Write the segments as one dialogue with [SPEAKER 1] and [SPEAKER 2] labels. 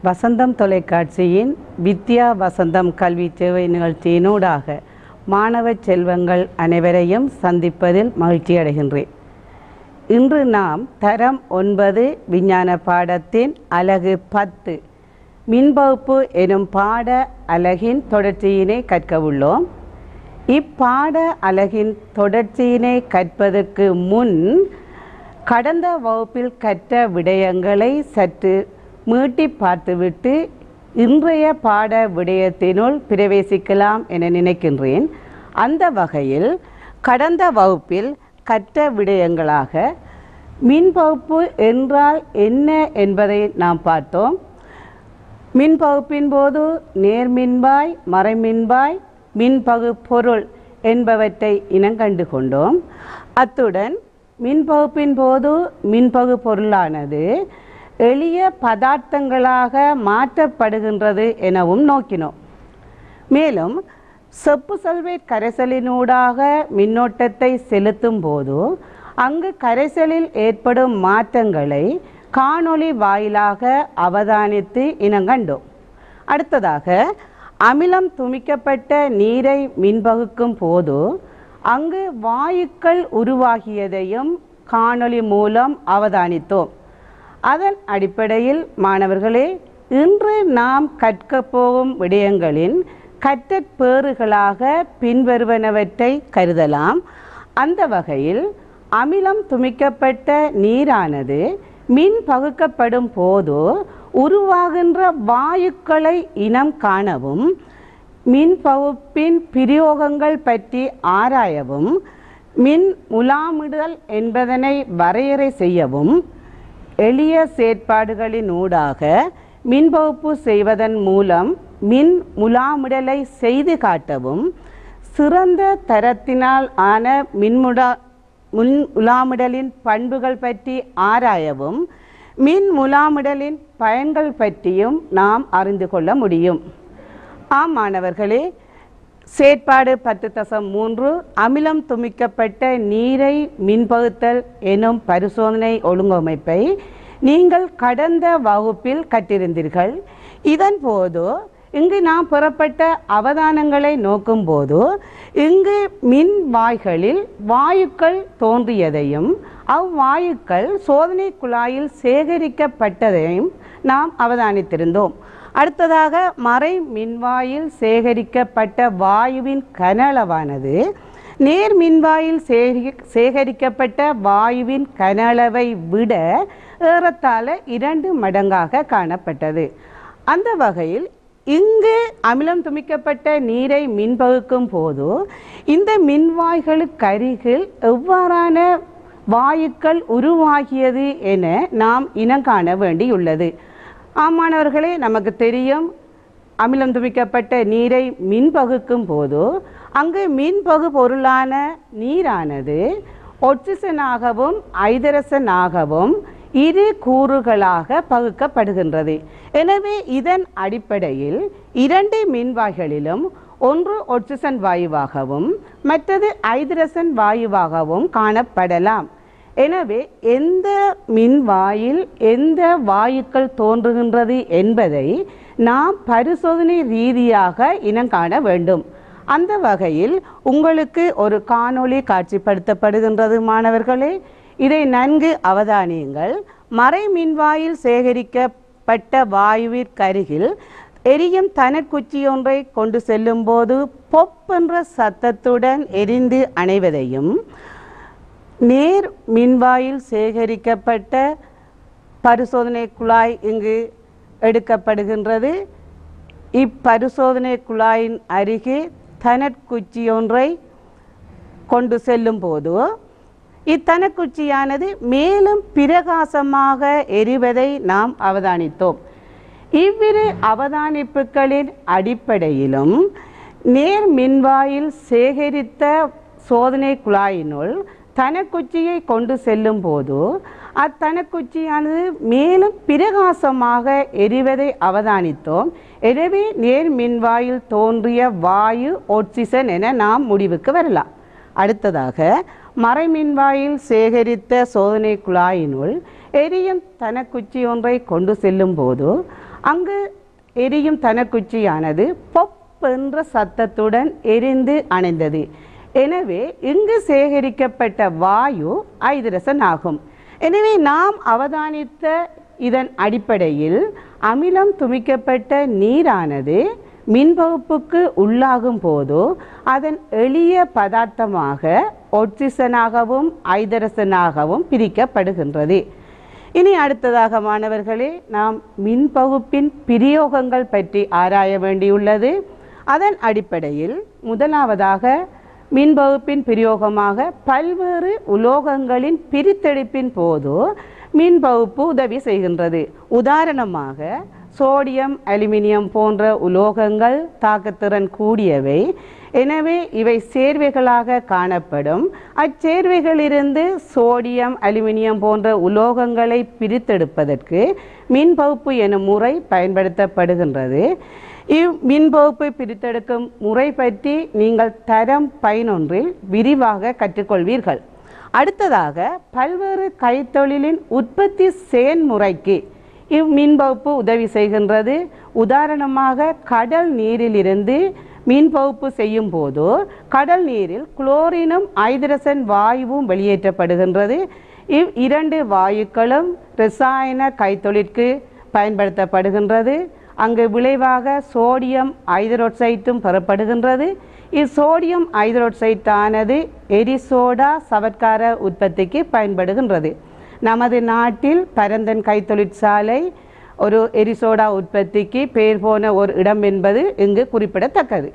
[SPEAKER 1] வசந்தம் தொலைக்காட்சியின் வித்யா வசந்தம் கல்வி சேவை நிகழ்ச்சியினூடாக மாணவ செல்வங்கள் அனைவரையும் சந்திப்பதில் மகிழ்ச்சி அடைகின்றேன். இன்று நாம் தரம் 9 விஞ்ஞான பாடத்தின் அலகு 10 மின்பகுப்பு எனும் பாட அலகின் தொடர்ச்சியினை கற்க உள்ளோம். இப்பாட அலகின் தொடர்ச்சியினை கற்பதற்கு முன் கடந்த வகுப்பில் கற்ற விடயங்களை சற்று மீட்டி பார்த்துவிட்டு இன்றைய பாட விடயத்தினுள் பிரவேசிக்கலாம் என நினைக்கின்றேன். அந்த வகையில் கடந்த வகுப்பில் கற்ற விடயங்களாக மின்பகுப்பு என்றால் என்ன என்பதை நாம் பார்த்தோம். மின்பகுப்பின் போது நேர்மின்வாய், மறைமின்வாய், மின்பகு பொருள் என்பவற்றை இனங்கண்டு கொண்டோம். அத்துடன் மின்பகுப்பின் போது மின்பகு பொருளானது எளிய பதார்த்தங்களாக மாற்றப்படுகின்றது எனவும் நோக்கினோம். மேலும் செப்பு சல்வேட் கரைசலினூடாக மின்னோட்டத்தை செலுத்தும் போது அங்கு கரைசலில் ஏற்படும் மாற்றங்களை காணொளி வாயிலாக அவதானித்து இனங்கண்டோம். அடுத்ததாக அமிலம் துமிக்கப்பட்ட நீரை மின்பகுக்கும் போது அங்கு வாயுக்கள் உருவாகியதையும் காணொளி மூலம் அவதானித்தோம். அதன் அடிப்படையில் மாணவர்களே, இன்று நாம் கற்க போகும் விடயங்களின் கற்றற்பேறுகளாக பின்வருவனவற்றை கருதலாம். அந்த வகையில் அமிலம் துமிக்கப்பட்ட நீரானது மின் பகுக்கப்படும் போது உருவாகின்ற வாயுக்களை இனம் காணவும், மின் பகுப்பின் பிரயோகங்கள் பற்றி ஆராயவும், மின் முலாமிடல் என்பதனை வரையறை செய்யவும், எளிய செயற்பாடுகளினூடாக மின்பகுப்பு செய்வதன் மூலம் மின் முலாமிடலை செய்து காட்டவும், சிறந்த தரத்தினால் ஆன மின் முலாமிடலின் பண்புகள் பற்றி ஆராயவும், மின் முலாமிடலின் பயன்கள் பற்றியும் நாம் அறிந்து கொள்ள முடியும். ஆம் மாணவர்களே, செயற்பாடு 10.3 அமிலம் துமிக்கப்பட்ட நீரை மின்பகுத்தல் எனும் பரிசோதனை ஒழுங்கமைப்பை நீங்கள் கடந்த வகுப்பில் கற்றிருந்தீர்கள். இதன் போது இங்கு நாம் பெறப்பட்ட அவதானங்களை நோக்கும்போது இங்கு மின் வாய்களில் வாயுக்கள் தோன்றியதையும் அவ்வாயுக்கள் சோதனை குழாயில் சேகரிக்கப்பட்டதையும் நாம் அவதானித்திருந்தோம். அடுத்ததாக மறை மின்வாயில் சேகரிக்கப்பட்ட வாயுவின் கனஅளவானது நேர் மின்வாயில் சேகரிக்கப்பட்ட வாயுவின் கனஅளவை விட ஏறத்தாழ 2 மடங்காக காணப்பட்டது. அந்த வகையில் இங்கு அமிலம் துமிக்கப்பட்ட நீரை மின்பகுக்கும் போது இந்த மின்வாய்களுக்கு அருகில் எவ்வாறான வாயுக்கள் உருவாகியது என நாம் இனங்காண வேண்டியுள்ளது. மாணவர்களே, நமக்கு தெரியும், அமிலம் துமிக்கப்பட்ட நீரை மின்பகுக்கும் போது அங்கு மின்பகு பொருளான நீரானது ஒட்சிசனாகவும் ஐதரசனாகவும் 2 கூறுகளாக பகுக்கப்படுகின்றது. எனவே இதன் அடிப்படையில் 2 மின்வாய்களிலும் ஒன்று ஒட்சிசன் வாயுவாகவும் மற்றது ஐதரசன் வாயுவாகவும் காணப்படலாம். எனவே எந்த மின்வாயில் எந்த வாயுக்கள் தோன்றுகின்றது என்பதை நாம் பரிசோதனை ரீதியாக இனங்காண வேண்டும். அந்த வகையில் உங்களுக்கு ஒரு காணொளி காட்சிப்படுத்தப்படுகின்றது மாணவர்களே. இதை நன்கு அவதானியுங்கள். மறை மின்வாயில் சேகரிக்கப்பட்ட வாயுவிற்கருகில் எரியும் தனக்குச்சி ஒன்றை கொண்டு செல்லும் போது பொப் என்ற சத்தத்துடன் எரிந்து அணைவதையும், நேர் மின்வாயில் சேகரிக்கப்பட்ட பரிசோதனை குழாய் இங்கு எடுக்கப்படுகின்றது. இப்பரிசோதனை குழாயின் அருகே தனக்குச்சி ஒன்றை கொண்டு செல்லும் போது இத்தனக்குச்சியானது மேலும் பிரகாசமாக எரிவதை நாம் அவதானித்தோம். இவ்விரு அவதானிப்புகளின் அடிப்படையிலும் நேர் மின்வாயில் சேகரித்த சோதனை குழாயினுள் தனக்குச்சியை கொண்டு செல்லும் போது அத்தனக்குச்சியானது மேலும் பிரகாசமாக எரிவதை அவதானித்தோம். எனவே நேர் மின்வாயில் தோன்றிய வாயு ஆக்சிஜன் என நாம் முடிவுக்கு வரலாம். அடுத்ததாக மறைமின்வாயில் சேகரித்த சோதனை குழாயினுள் எரியும் தனக்குச்சி ஒன்றை கொண்டு செல்லும் போது அங்கு எரியும் தனக்குச்சியானது பொப் என்ற சத்தத்துடன் எரிந்து அணைந்தது. எனவே இங்கு சேகரிக்கப்பட்ட வாயு ஐதரசன் ஆகும். எனவே நாம் அவதானித்த இதன் அடிப்படையில் அமிலம் துமிக்கப்பட்ட நீரானது மின்பகுப்புக்கு உள்ளாகும் போது அதன் எளிய பதார்த்தமாக ஒட்சிசனாகவும் ஐதரசனாகவும் பிரிக்கப்படுகின்றது. இனி அடுத்ததாக மாணவர்களே, நாம் மின்பகுப்பின் பிரயோகங்கள் பற்றி ஆராய வேண்டியுள்ளது. அதன் அடிப்படையில் முதலாவதாக மின்பகுப்பின் பிரயோகமாக பல்வேறு உலோகங்களின் பிரித்தெடுப்பின் போது மின்பகுப்பு உதவி செய்கின்றது. உதாரணமாக சோடியம், அலுமினியம் போன்ற உலோகங்கள் தாக்கத்திறன் கூடியவை. எனவே இவை சேர்வைகளாக காணப்படும். அச்சேர்வைகளிலிருந்து சோடியம், அலுமினியம் போன்ற உலோகங்களை பிரித்தெடுப்பதற்கு மின்பகுப்பு எனும் முறை பயன்படுத்தப்படுகின்றது. மின்பகுப்பை பிரித்தெடுக்கும் முறை பற்றி நீங்கள் தரம் 11 விரிவாக கற்றுக்கொள்வீர்கள். அடுத்ததாக பல்வேறு கைத்தொழிலின் உற்பத்தி செயல்முறைக்கு மின்பகுப்பு உதவி செய்கின்றது. உதாரணமாக கடல் நீரிலிருந்து மின்பகுப்பு செய்யும் போது கடல் நீரில் குளோரினும் ஐதரசன் வாயுவும் வெளியேற்றப்படுகின்றது. இரண்டு வாயுக்களும் இரசாயன கைத்தொழிற்கு பயன்படுத்தப்படுகின்றது. அங்கு விளைவாக சோடியம் ஐதரோட்சைட்டும் பெறப்படுகின்றது. இச்சோடியம் ஐதரோட்சைட்டானது எரிசோடா சவற்கார உற்பத்திக்கு பயன்படுகின்றது. நமது நாட்டில் பரந்தன் கைத்தொழிற்சாலை ஒரு எரிசோடா உற்பத்திக்கு பெயர் போன ஒரு இடம் என்பது இங்கு குறிப்பிடத்தக்கது.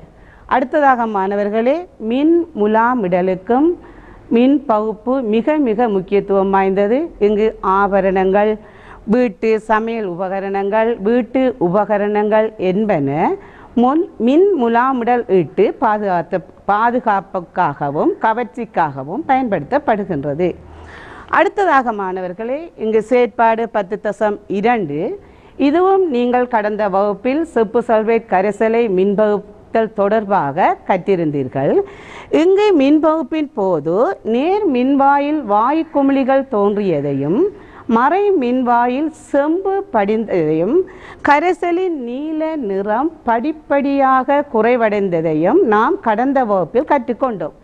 [SPEAKER 1] அடுத்ததாக மாணவர்களே, மின் முலாமிடலுக்கும் மின் பகுப்பு மிக மிக முக்கியத்துவம் வாய்ந்தது. இங்கு ஆபரணங்கள், வீட்டு சமையல் உபகரணங்கள், வீட்டு உபகரணங்கள் என்பன மின் முலாமிடல் இட்டு பாதுகாப்புக்காகவும் கவர்ச்சிக்காகவும் பயன்படுத்தப்படுகின்றது. அடுத்ததாக மாணவர்களே, இங்கு செயற்பாடு 10.2 இதுவும் நீங்கள் கடந்த வகுப்பில் செப்பு சல்வேட் கரைசலை மின்பகுத்தல் தொடர்பாக கற்றிருந்தீர்கள். இங்கு மின்பகுப்பின் போது நேர் மின்வாயில் வாயு குமிழிகள் தோன்றியதையும் மறை மின்வாயில் செம்பு படிந்ததையும் கரைசலின் நீல நிறம் படிப்படியாக குறைவடைந்ததையும் நாம் கடந்த வகுப்பில் கற்றுக்கொண்டோம்.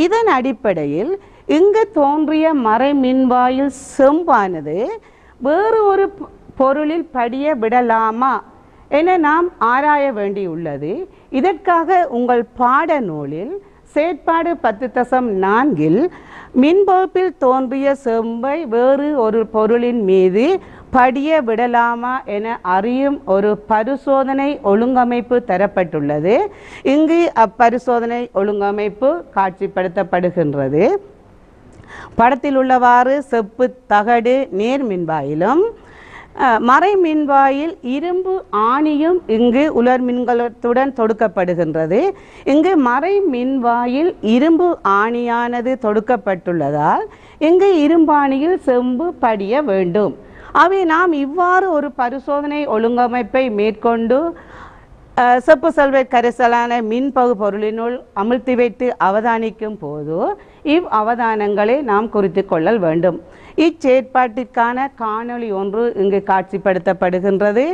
[SPEAKER 1] இதன் அடிப்படையில் இங்கு தோன்றிய மறை மின்வாயில் செம்பானது வேறு ஒரு பொருளில் படிய விடலாமா என நாம் ஆராய வேண்டியுள்ளது. இதற்காக உங்கள் பாடநூலில் செயற்பாடு 10.4 மின்பகுப்பில் தோன்றிய செம்பை வேறு ஒரு பொருளின் மீது படிய விடலாமா என அறியும் ஒரு பரிசோதனை ஒழுங்கமைப்பு தரப்பட்டுள்ளது. இங்கு அப்பரிசோதனை ஒழுங்கமைப்பு காட்சிப்படுத்தப்படுகின்றது. படத்தில் உள்ளவாறு செப்பு தகடு நேர் மின்வாயிலும் மறை மின்வாயில் இரும்பு ஆணியும் இங்கு உலர் மின்கலத்துடன் தொடுக்கப்படுகின்றது. இங்கு மறை மின்வாயில் இரும்பு ஆணியானது தொடுக்கப்பட்டுள்ளதால் இங்கு இரும்பாணியில் செம்பு படிய வேண்டும். அவை நாம் இவ்வாறு ஒரு பரிசோதனை ஒழுங்கமைப்பை மேற்கொண்டு செப்பு சல்வேட் கரைசலான மின்பகு பொருளினுள் அமிழ்த்தி வைத்து அவதானிக்கும் போது அவதானங்களை நாம் குறித்து கொள்ளல் வேண்டும். இச்செயற்பாட்டிற்கான காணொளி ஒன்று இங்கு காட்சிப்படுத்தப்படுகின்றது.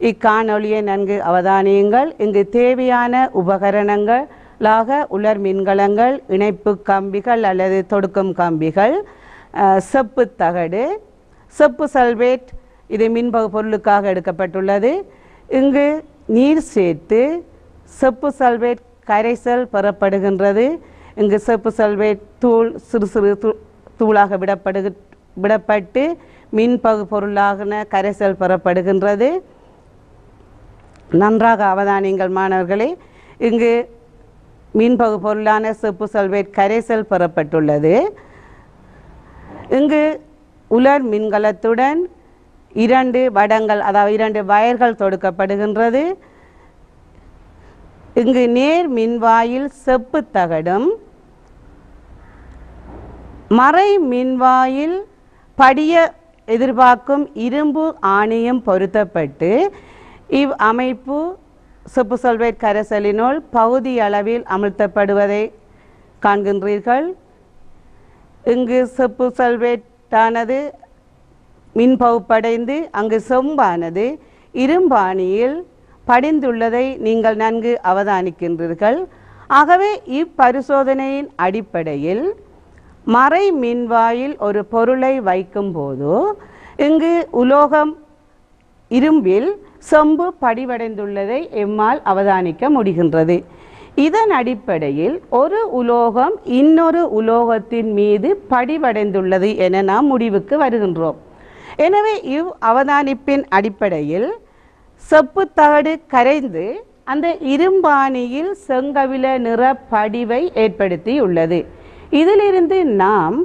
[SPEAKER 1] இக்காணொளியை நன்கு அவதானியுங்கள். இங்கு தேவையான உபகரணங்களாக உலர் மின்கலங்கள், இணைப்பு கம்பிகள் அல்லது தொடுக்கும் கம்பிகள், செப்பு தகடு, செப்பு சல்வேட் இது மின்பகு பொருளுக்காக எடுக்கப்பட்டுள்ளது. இங்கு நீர் சேர்த்து செப்பு சல்வேட் கரைசல் பெறப்படுகின்றது. இங்கு செப்பு சல்வேட் தூள் சிறு சிறு தூளாக விடப்பட்டு மின்பகு பொருளாக கரைசல் பெறப்படுகின்றது. நன்றாக அவதானியுங்கள் மாணவர்களே. இங்கு மின்பகு பொருளான செப்பு சல்வேட் கரைசல் பெறப்பட்டுள்ளது. இங்கு உலர் மின்கலத்துடன் 2 வடங்கள் அதாவது 2 வயர்கள் தொடுக்கப்படுகின்றது. இங்கு நேர் மின்வாயில் செப்பு தகடும் மறை மின்வாயில் படிய எதிர்பார்க்கும் இரும்பு ஆணியும் பொருத்தப்பட்டு அமைப்பு செப்பு சல்வேட் கரைசலினுள் பகுதி அளவில் அமிழ்த்தப்படுவதை காண்கின்றீர்கள். இங்கு செப்பு சல்வேட்டானது மின்பகுப்படைந்து அங்கு செம்பானது இரும்பாணியில் படிந்துள்ளதை நீங்கள் நன்கு அவதானிக்கின்றீர்கள். ஆகவே இப்பரிசோதனையின் அடிப்படையில் மறை மின்வாயில் ஒரு பொருளை வைக்கும்போது இங்கு உலோகம் இரும்பில் செம்பு படிவடைந்துள்ளதை எம்மால் அவதானிக்க முடிகின்றது. இதன் அடிப்படையில் ஒரு உலோகம் இன்னொரு உலோகத்தின் மீது படிவடைந்துள்ளது என நாம் முடிவுக்கு வருகின்றோம். எனவே அவதானிப்பின் அடிப்படையில் செப்பு தகடு கரைந்து அந்த இரும்பாணியில் செங்கவில நிற படிவை ஏற்படுத்தியுள்ளது. இதிலிருந்து நாம்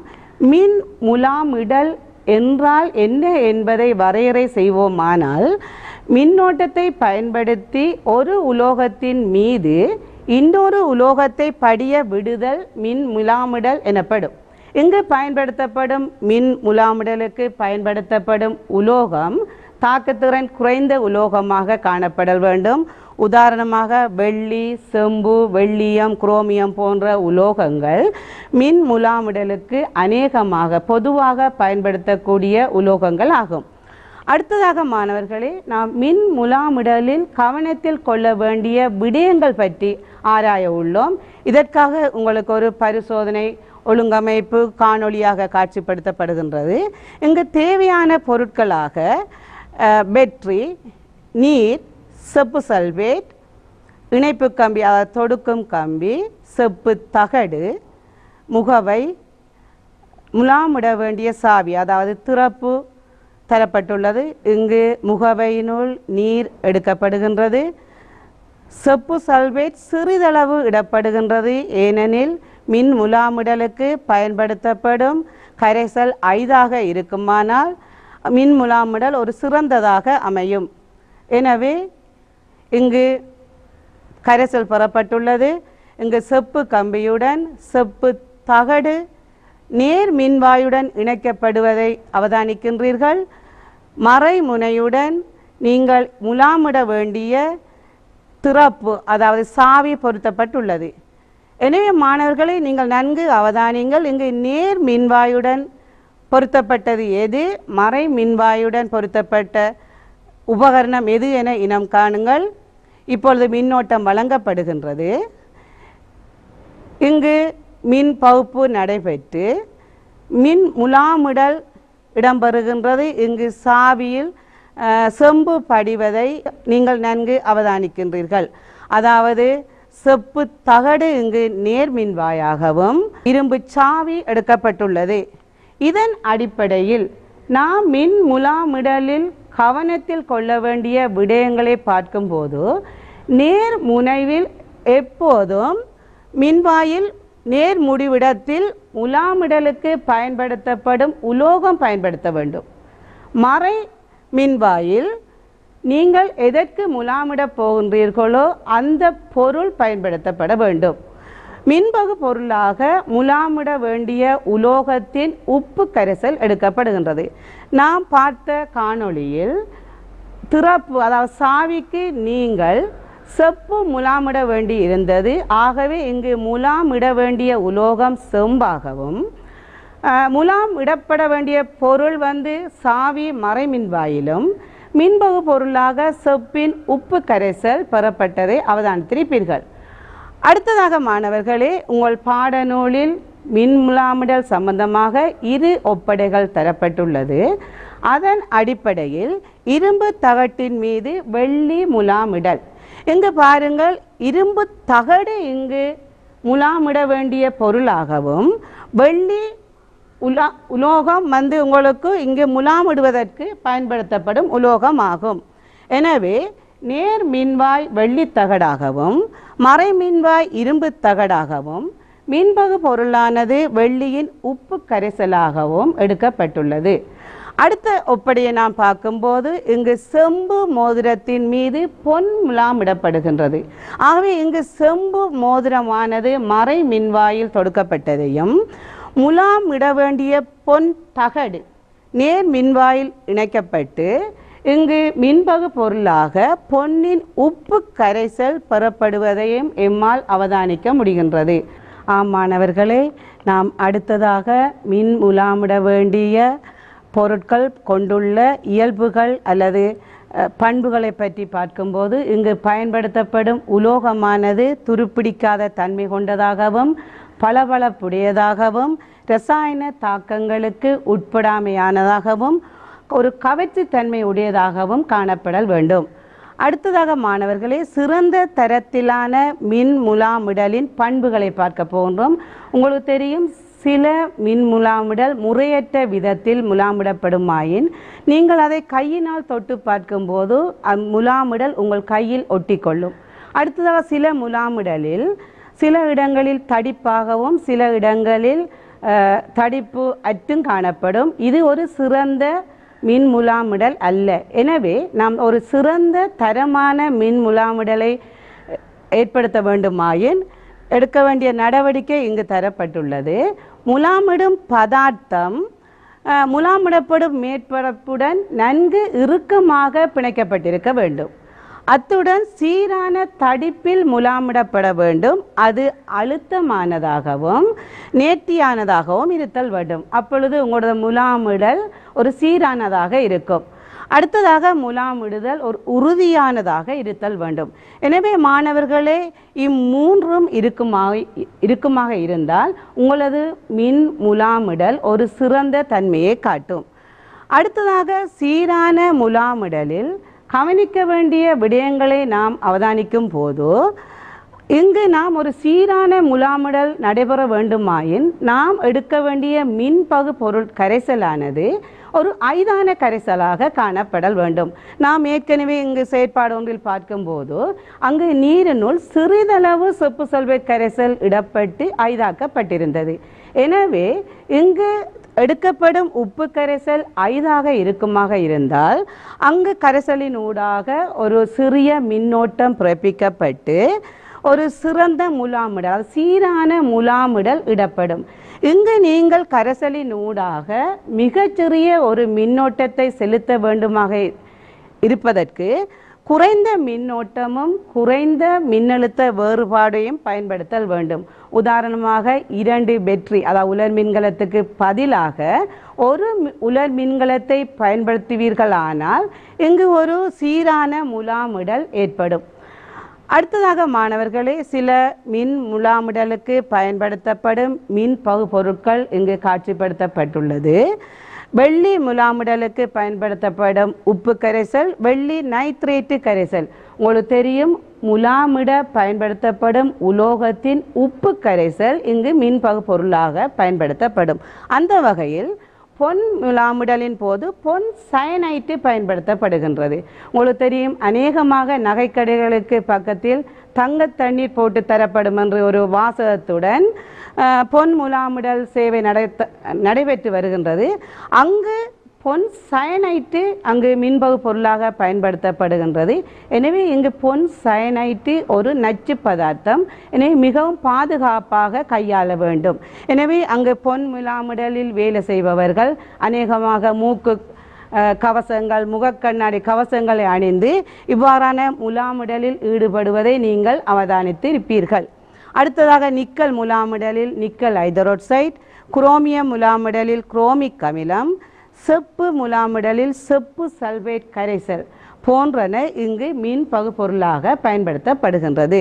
[SPEAKER 1] மின் முலாமிடல் என்றால் என்ன என்பதை வரையறை செய்வோமானால், மின்னோட்டத்தை பயன்படுத்தி ஒரு உலோகத்தின் மீது இன்னொரு உலோகத்தை படிய விடுதல் மின் முலாமிடல் எனப்படும். இங்கு பயன்படுத்தப்படும் மின் முலாமிடலுக்கு பயன்படுத்தப்படும் உலோகம் தாக்குத்திறன் குறைந்த உலோகமாக காணப்பட வேண்டும். உதாரணமாக வெள்ளி, செம்பு, வெள்ளியம், குரோமியம் போன்ற உலோகங்கள் மின் முலாமிடலுக்கு அநேகமாக பொதுவாக பயன்படுத்தக்கூடிய உலோகங்கள் ஆகும். அடுத்ததாக மாணவர்களே, நாம் மின் முலாமிடலில் கவனத்தில் கொள்ள வேண்டிய விடயங்கள் பற்றி ஆராய உள்ளோம். இதற்காக உங்களுக்கு ஒரு பரிசோதனை ஒழுங்கமைப்பு காணொளியாக காட்சிப்படுத்தப்படுகின்றது. இங்கு தேவையான பொருட்களாக பேட்டரி, நீர், செப்பு சல்வேட், இணைப்பு கம்பி அதாவது தொடுக்கும் கம்பி, செப்பு தகடு, முகவை, முலாமிட வேண்டிய சாவி அதாவது திறப்பு தரப்பட்டுள்ளது. இங்கு முகவையினுள் நீர் எடுக்கப்படுகின்றது. செப்பு சல்வேட் சிறிதளவு இடப்படுகின்றது. ஏனெனில் மின் முலாமிடலுக்கு பயன்படுத்தப்படும் கரைசல் ஐதாக இருக்குமானால் மின் முலாமிடல் ஒரு சிறந்ததாக அமையும். எனவே இங்கு கரைசல் பெறப்பட்டுள்ளது. இங்கு செப்பு கம்பியுடன் செப்பு தகடு நேர் மின்வாயுடன் இணைக்கப்படுவதை அவதானிக்கின்றீர்கள். மறைமுனையுடன் நீங்கள் முலாமிட வேண்டிய திறப்பு அதாவது சாவி பொருத்தப்பட்டுள்ளது. எனவே மாணவர்களை நீங்கள் நன்கு அவதானிங்கள். இங்கு நேர் மின்வாயுடன் பொருத்தப்பட்டது எது, மறை மின்வாயுடன் பொருத்தப்பட்ட உபகரணம் எது என இனம் காணுங்கள். இப்பொழுது மின்னோட்டம் வழங்கப்படுகின்றது. இங்கு மின் பகுப்பு நடைபெற்று மின் முலாமிடல் இடம்பெறுகின்றது. இங்கு சாவியில் செம்பு படிவதை நீங்கள் நன்கு அவதானிக்கின்றீர்கள். அதாவது செப்பு தகடு இங்கு நேர்மின்வாயாகவும் இரும்பு சாவி எடுக்கப்பட்டுள்ளது. இதன் அடிப்படையில் நாம் மின் முலாமிடலில் கவனத்தில் கொள்ள வேண்டிய விடயங்களை பார்க்கும்போது, நேர் முனைவில் எப்போதும் மின்வாயில் நேர் முடிவிடத்தில் முலாமிடலுக்கு பயன்படுத்தப்படும் உலோகம் பயன்படுத்த வேண்டும். மறை மின்வாயில் நீங்கள் எதற்கு முலாமிட போகின்றீர்களோ அந்த பொருள் பயன்படுத்தப்பட வேண்டும். மின்பகு பொருளாக முலாமிட வேண்டிய உலோகத்தின் உப்பு கரைசல் எடுக்கப்படுகின்றது. நாம் பார்த்த காணொளியில் திறப்பு அதாவது சாவிக்கு நீங்கள் செப்பு முலாமிட வேண்டி இருந்தது. ஆகவே இங்கு முலாமிட வேண்டிய உலோகம் செம்பாகவும், முலாம் இடப்பட வேண்டிய பொருள் சாவி மறைமின்வாயிலும், மின்பகு பொருளாக செப்பின் உப்பு கரைசல் பெறப்பட்டதை அவதானித்திருப்பீர்கள். அடுத்ததாக மாணவர்களே, உங்கள் பாடநூலில் மின் முலாமிடல் சம்பந்தமாக 2 ஒப்படைகள் தரப்பட்டுள்ளது. அதன் அடிப்படையில் இரும்பு தகட்டின் மீது வெள்ளி முலாமிடல். இங்கு பாருங்கள், இரும்பு தகடு இங்கு முலாமிட வேண்டிய பொருளாகவும், வெள்ளி உலோகம் உங்களுக்கு இங்கு முலாமிடுவதற்கு பயன்படுத்தப்படும் உலோகம் ஆகும். எனவே நேர் மின்வாய் வெள்ளி தகடாகவும் மறை மின்வாய் இரும்பு தகடாகவும் மின்பகு பொருளானது வெள்ளியின் உப்பு கரைசலாகவும் எடுக்கப்பட்டுள்ளது. அடுத்த ஒப்படையை நாம் பார்க்கும்போது இங்கு செம்பு மோதிரத்தின் மீது பொன் முலாமிடப்படுகின்றது. ஆகவே இங்கு செம்பு மோதிரமானது மறை மின்வாயில் தொடுக்கப்பட்டதையும், முலாமிட வேண்டிய பொன் தகடு நேர் மின்வாயில் இணைக்கப்பட்டு இங்கு மின்பகு பொருளாக பொன்னின் உப்பு கரைசல் பெறப்படுவதையும் எம்மால் அவதானிக்க முடிகின்றது. மாணவர்களே, நாம் அடுத்ததாக மின் முலாமிட வேண்டிய பொருட்கள் கொண்டுள்ள இயல்புகள் அல்லது பண்புகளை பற்றி பார்க்கும்போது இங்கு பயன்படுத்தப்படும் உலோகமானது துருப்பிடிக்காத தன்மை கொண்டதாகவும் பளபளப்புடையதாகவும் இரசாயன தாக்கங்களுக்கு உட்படாமையானதாகவும் ஒரு கவர்ச்சி தன்மை உடையதாகவும் காணப்படல் வேண்டும். அடுத்ததாக மாணவர்களே, சிறந்த தரத்திலான மின் முலாமிடலின் பண்புகளை பார்க்க போகின்றோம். உங்களுக்கு தெரியும், சில மின் முலாமிடல் முறையற்ற விதத்தில் முலாமிடப்படுமாயின் நீங்கள் அதை கையினால் தொட்டு பார்க்கும்போது முலாமிடல் உங்கள் கையில் ஒட்டிக்கொள்ளும். அடுத்ததாக சில முலாமிடலில் சில இடங்களில் தடிப்பாகவும் சில இடங்களில் தடிப்பு அற்றும் காணப்படும். இது ஒரு சிறந்த மின் முலாமிடல் அல்ல. எனவே நாம் ஒரு சிறந்த தரமான மின் முலாமிடலை ஏற்படுத்த வேண்டுமாயின் எடுக்க வேண்டிய நடவடிக்கை இங்கு தரப்பட்டுள்ளது. முலாமிடும் பதார்த்தம் முலாமிடப்படும் மேற்பரப்புடன் நன்கு இறுக்கமாக பிணைக்கப்பட்டிருக்க வேண்டும். அத்துடன் சீரான தடிப்பில் முலாமிடப்பட வேண்டும். அது அழுத்தமானதாகவும் நேர்த்தியானதாகவும் இருத்தல் வேண்டும். அப்பொழுது உங்களோட முலாமிடல் ஒரு சீரானதாக இருக்கும். அடுத்ததாக முலாமிடுதல் ஒரு உறுதியானதாக இருத்தல் வேண்டும். எனவே மாணவர்களே, இம்மூன்றும் இருக்குமாக இருந்தால் உங்களது மின் முலாமிடல் ஒரு சிறந்த தன்மையை காட்டும். அடுத்ததாக சீரான முலாமிடலில் கவனிக்க வேண்டிய விடயங்களை நாம் அவதானிக்கும் போது இங்கு நாம் ஒரு சீரான முலாமிடல் நடைபெற வேண்டுமாயின் நாம் எடுக்க வேண்டிய மின்பகு பொருள் கரைசலானது ஒரு ஐதான கரைசலாக காணப்படல் வேண்டும். நாம் ஏற்கனவே இங்கு செயற்பாடு ஒன்றில் பார்க்கும்போது அங்கு நீரினுள் சிறிதளவு செப்பு சல்பேட் கரைசல் இடப்பட்டு ஐதாக்கப்பட்டிருந்தது. எனவே இங்கு எடுக்கப்படும் உப்பு கரைசல் ஐதாக இருக்குமாக இருந்தால் அங்கு கரைசலின் ஊடாக ஒரு சிறிய மின்னோட்டம் பிறப்பிக்கப்பட்டு ஒரு சிறந்த முலாமிடல் சீரான முலாமிடல் இடப்படும். இங்கு நீங்கள் கரைசலின் ஊடாக மிகச்சிறிய ஒரு மின்னோட்டத்தை செலுத்த வேண்டுமாக இருப்பதற்கு குறைந்த மின்னோட்டமும் குறைந்த மின்னழுத்த வேறுபாடையும் பயன்படுத்தல் வேண்டும். உதாரணமாக 2 பேட்டரி அதாவது உலர் மின்கலத்துக்கு பதிலாக ஒரு உலர் மின்கலத்தை பயன்படுத்துவீர்களானால் இங்கு ஒரு சீரான முலாமிடல் ஏற்படும். அடுத்ததாக மாணவர்களே, சில மின் முலாமிடலுக்கு பயன்படுத்தப்படும் மின் பகுபொருட்கள் இங்கு காட்சிப்படுத்தப்பட்டுள்ளது. வெள்ளி முலாமிடலுக்கு பயன்படுத்தப்படும் உப்பு கரைசல் வெள்ளி நைட்ரேட்டு கரைசல். உங்களுக்கு தெரியும், முலாமிட பயன்படுத்தப்படும் உலோகத்தின் உப்பு கரைசல் இங்கு மின்பகு பொருளாக பயன்படுத்தப்படும். அந்த வகையில் பொன் முலாமிடலின் போது பொன் சயனைட்டு பயன்படுத்தப்படுகின்றது. உங்களுக்கு தெரியும், அநேகமாக நகைக்கடைகளுக்கு பக்கத்தில் தங்க தண்ணீர் போட்டு தரப்படும் என்ற ஒரு வாசகத்துடன் பொன் முலாமிடல் சேவை நடைபெற்று வருகின்றது. அங்கு பொன் சயனைட்டு அங்கு மின்பகு பொருளாக பயன்படுத்தப்படுகின்றது. எனவே இங்கு பொன் சயனைட்டு ஒரு நச்சு பதார்த்தம். எனவே மிகவும் பாதுகாப்பாக கையாள வேண்டும். எனவே அங்கு பொன் முலாமிடலில் வேலை செய்பவர்கள் அநேகமாக மூக்கு கவசங்கள் முகக்கண்ணாடி கவசங்களை அணிந்து இவ்வாறான முலாமிடலில் ஈடுபடுவதை நீங்கள் அவதானித்து இருப்பீர்கள். அடுத்ததாக நிக்கல் முலாமிடலில் நிக்கல் ஐதரோட்சைட், குரோமியம் முலாமிடலில் குரோமிக் அமிலம், செப்பு முலாமிடலில் செப்பு சல்பேட் கரைசல் போன்றன இங்கு மின் பகுபொருளாக பயன்படுத்தப்படுகின்றது.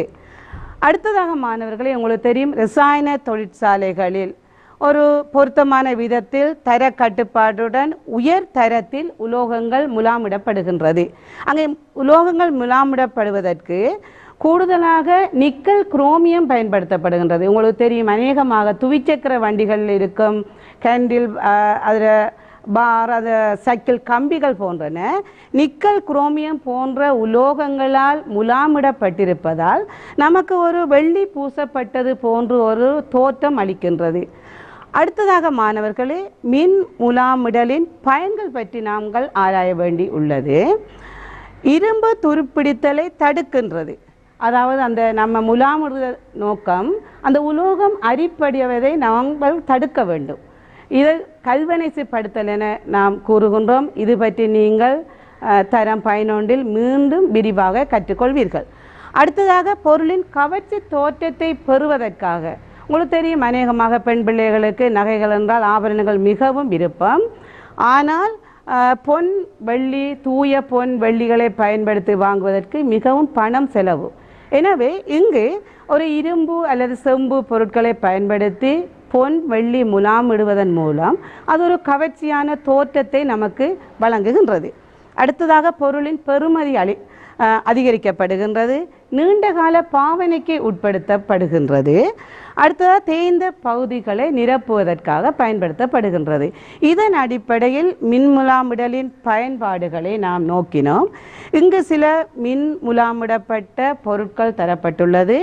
[SPEAKER 1] அடுத்ததாக மாணவர்களே, உங்களுக்கு தெரியும், இரசாயன தொழிற்சாலைகளில் ஒரு பொருத்தமான விதத்தில் தர கட்டுப்பாட்டுடன் உயர் தரத்தில் உலோகங்கள் முலாமிடப்படுகின்றது. அங்கே உலோகங்கள் முலாமிடப்படுவதற்கு கூடுதலாக நிக்கல் குரோமியம் பயன்படுத்தப்படுகின்றது. உங்களுக்கு தெரியும், அநேகமாக துவிச்சக்கர வண்டிகளில் இருக்கும் கேண்டில் அதில் பார் அது சைக்கிள் கம்பிகள் போன்றன நிக்கல் குரோமியம் போன்ற உலோகங்களால் முலாமிடப்பட்டிருப்பதால் நமக்கு ஒரு வெள்ளி பூசப்பட்டது போன்று ஒரு தோற்றம் அளிக்கின்றது. அடுத்ததாக மாணவர்களே, மின் முலாமிடலின் பயன்கள் பற்றி நாங்கள் ஆராய வேண்டி உள்ளது. இரும்பு துருப்பிடித்தலை தடுக்கின்றது. அதாவது அந்த நம்ம முலாமிடுத நோக்கம் அந்த உலோகம் அரிப்படைவதை நாங்கள் தடுக்க வேண்டும். இதை கல்வனைசுப்படுத்தல் என நாம் கூறுகின்றோம். இது பற்றி நீங்கள் தரம் 11 மீண்டும் விரிவாக கற்றுக்கொள்வீர்கள். அடுத்ததாக பொருளின் கவர்ச்சி தோற்றத்தை பெறுவதற்காக உங்களுக்கு தெரியும், அநேகமாக பெண் பிள்ளைகளுக்கு நகைகள் என்றால் ஆபரணங்கள் மிகவும் விருப்பம். ஆனால் பொன் வெள்ளி தூய பொன் வெள்ளிகளை பயன்படுத்தி வாங்குவதற்கு மிகவும் பணம் செலவு. எனவே இங்கு ஒரு இரும்பு அல்லது செம்பு பொருட்களை பயன்படுத்தி பொன் வெள்ளி முலாமிடுவதன் மூலம் அது ஒரு கவர்ச்சியான தோற்றத்தை நமக்கு வழங்குகின்றது. அடுத்ததாக பொருளின் பெறுமதி அதிகரிக்கப்படுகின்றது, நீண்டகால பாவனைக்கு உட்படுத்தப்படுகின்றது. அடுத்ததாக தேய்ந்த பகுதிகளை நிரப்புவதற்காக பயன்படுத்தப்படுகின்றது. இதன் அடிப்படையில் மின்முலாமிடலின் பயன்பாடுகளை நாம் நோக்கினோம். இங்கு சில மின் முலாமிடப்பட்ட பொருட்கள் தரப்பட்டுள்ளது.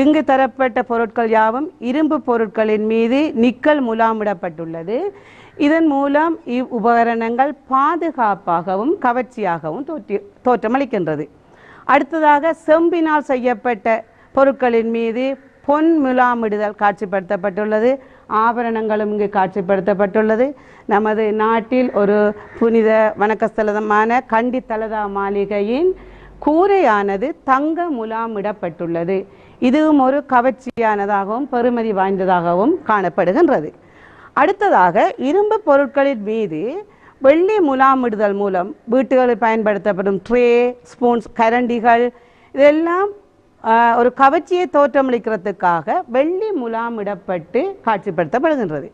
[SPEAKER 1] இங்கு தரப்பட்ட பொருட்கள் யாவும் இரும்பு பொருட்களின் மீது நிக்கல் முலாமிடப்பட்டுள்ளது. இதன் மூலம் உபகரணங்கள் பாதுகாப்பாகவும் கவர்ச்சியாகவும் தோற்றமளிக்கின்றது. அடுத்ததாக செம்பினால் செய்யப்பட்ட பொருட்களின் மீது பொன் முலாமிடுதல் காட்சிப்படுத்தப்பட்டுள்ளது. ஆபரணங்களும் இங்கு காட்சிப்படுத்தப்பட்டுள்ளது. நமது நாட்டில் ஒரு புனித வணக்கஸ்தலமான கண்டி தலதா மாளிகையின் கூரையானது தங்க முலாமிடப்பட்டுள்ளது. இதுவும் ஒரு கவர்ச்சியானதாகவும் பெறுமதி வாய்ந்ததாகவும் காணப்படுகின்றது. அடுத்ததாக இரும்பு பொருட்களின் மீது வெள்ளி முலாமிடுதல் மூலம் வீட்டுகளில் பயன்படுத்தப்படும் ட்ரே, ஸ்பூன்ஸ், கரண்டிகள் இதெல்லாம் ஒரு கவர்ச்சியை தோற்றமளிக்கிறதுக்காக வெள்ளி முலாமிடப்பட்டு காட்சிப்படுத்தப்படுகின்றது.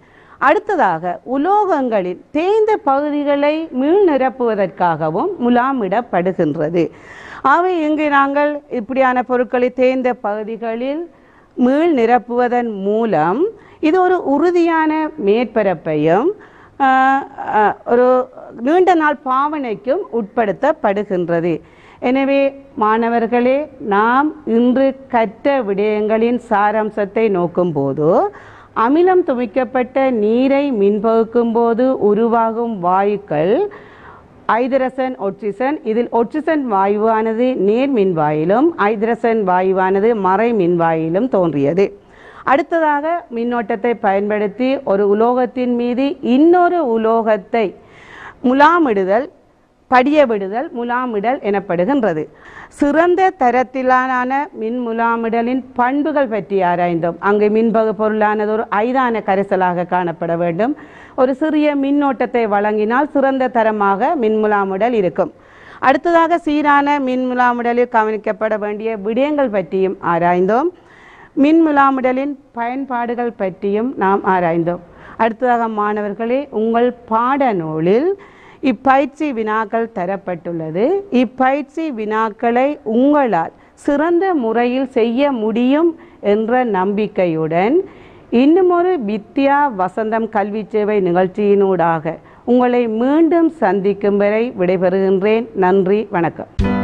[SPEAKER 1] அடுத்ததாக உலோகங்களின் தேய்ந்த பகுதிகளை மீள் நிரப்புவதற்காகவும் முலாமிடப்படுகின்றது. அவை இங்கு நாங்கள் இப்படியான பொருட்களை தேய்ந்த பகுதிகளில் மீள் நிரப்புவதன் மூலம் இது ஒரு உறுதியான மேற்பரப்பையும் ஒரு நீண்ட நாள் பாவனைக்கும் உட்படுத்தப்படுகின்றது. எனவே மாணவர்களே, நாம் இன்று கற்ற விடயங்களின் சாராம்சத்தை நோக்கும்போது அமிலம் துமிக்கப்பட்ட நீரை மின்பகுக்கும் போது உருவாகும் வாயுக்கள் ஐதரசன், ஒட்சிசன். இதில் ஒட்சிசன் வாயுவானது நேர் மின்வாயிலும் ஐதரசன் வாயுவானது மறை மின்வாயிலும் தோன்றியது. அடுத்ததாக மின்னோட்டத்தை பயன்படுத்தி ஒரு உலோகத்தின் மீது இன்னொரு உலோகத்தை முலாமிடுதல், படிய விடுதல் முலாமிடல் எனப்படுகின்றது. சிறந்த தரத்திலான மின் முலாமிடலின் பண்புகள் பற்றி ஆராய்ந்தோம். அங்கு மின்பகு பொருளானது ஒரு ஐதான கரைசலாக காணப்பட வேண்டும். ஒரு சிறிய மின்னோட்டத்தை வழங்கினால் சிறந்த தரமாக மின்முலாமிடல் இருக்கும். அடுத்ததாக சீரான மின்முலாமிடலில் கவனிக்கப்பட வேண்டிய விடயங்கள் பற்றியும் ஆராய்ந்தோம். மின்முலாமிடலின் பயன்பாடுகள் பற்றியும் நாம் ஆராய்ந்தோம். அடுத்ததாக மாணவர்களே, உங்கள் பாடநூலில் இப்பயிற்சி வினாக்கள் தரப்பட்டுள்ளது. இப்பயிற்சி வினாக்களை உங்களால் சிறந்த முறையில் செய்ய முடியும் என்ற நம்பிக்கையுடன் இன்னும் ஒரு வித்யா வசந்தம் கல்வி சேவை நிகழ்ச்சியினூடாக உங்களை மீண்டும் சந்திக்கும் வரை விடைபெறுகின்றேன். நன்றி, வணக்கம்.